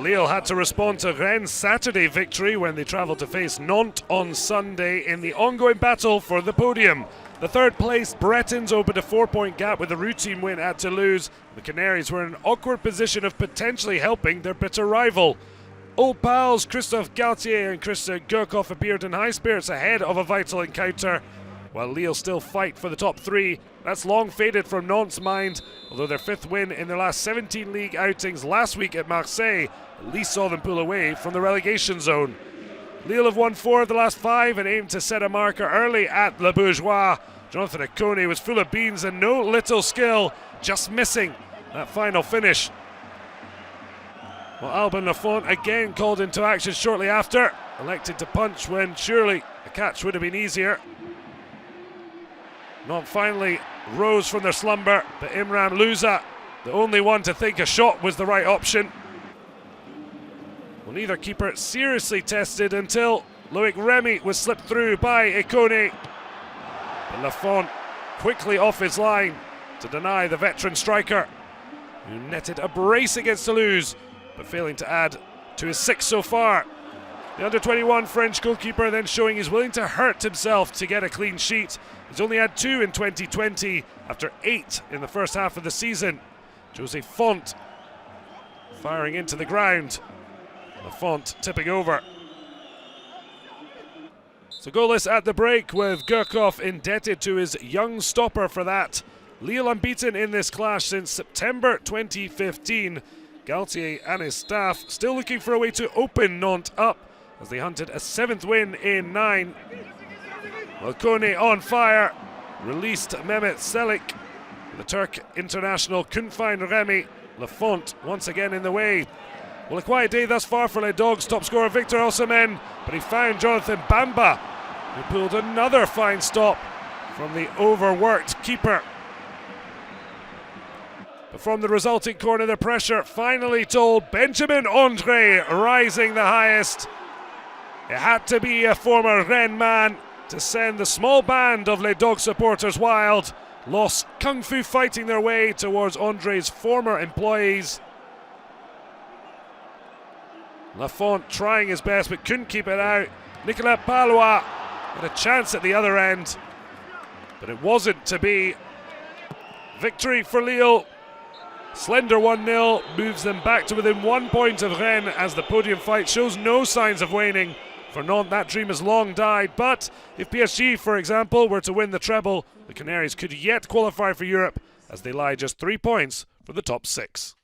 Well, Lille had to respond to Rennes' Saturday victory when they travelled to face Nantes on Sunday in the ongoing battle for the podium. The third-placed Bretons opened a 4-point gap with a routine win at Toulouse. The Canaries were in an awkward position of potentially helping their bitter rival. Old pals Christophe Galtier and Christian Gurkov appeared in high spirits ahead of a vital encounter. While Lille still fight for the top three, that's long faded from Nantes' mind, although their fifth win in their last 17 league outings last week at Marseille at least saw them pull away from the relegation zone. Lille have won 4 of the last 5 and aim to set a marker early at Le Beaujoire. Jonathan Akone was full of beans and no little skill, just missing that final finish. Well, Alban LAFONT again called into action shortly after, elected to punch when surely a catch would have been easier. Nantes finally rose from their slumber, but Imran LOUZA, the only one to think a shot was the right option. Well, neither keeper seriously tested until Loïc Remy was slipped through by Akone. But LAFONT quickly off his line to deny the veteran striker, who netted a brace against Toulouse, but failing to add to his 6 so far. The under-21 French goalkeeper then showing he's willing to hurt himself to get a clean sheet. He's only had 2 in 2020 after 8 in the first half of the season. José FONTE firing into the ground. LAFONT tipping over. So goalless at the break, with Gurkov indebted to his young stopper for that. Lille unbeaten in this clash since September 2015. Galtier and his staff still looking for a way to open Nantes up as they hunted a 7th win in 9. Well, Kone on fire, released Mehmet Selik. The Turk international couldn't find Remy. LAFONT once again in the way. Well, a quiet day thus far for Les Dogs top scorer Victor OSIMHEN, but he found Jonathan Bamba, who pulled another fine stop from the overworked keeper. But from the resulting corner, the pressure finally told Benjamin Andrei, rising the highest. It had to be a former Rennes man to send the small band of Les Dogs supporters wild. LOSC kung fu fighting their way towards Andrei's former employees. LAFONT trying his best but couldn't keep it out. Nicolas PALLOIS had a chance at the other end, but it wasn't to be. Victory for Lille. Slender 1-0 moves them back to within 1 point of Rennes as the podium fight shows no signs of waning. For Nantes, that dream has long died, but if PSG, for example, were to win the treble, the Canaries could yet qualify for Europe as they lie just 3 points for the top 6.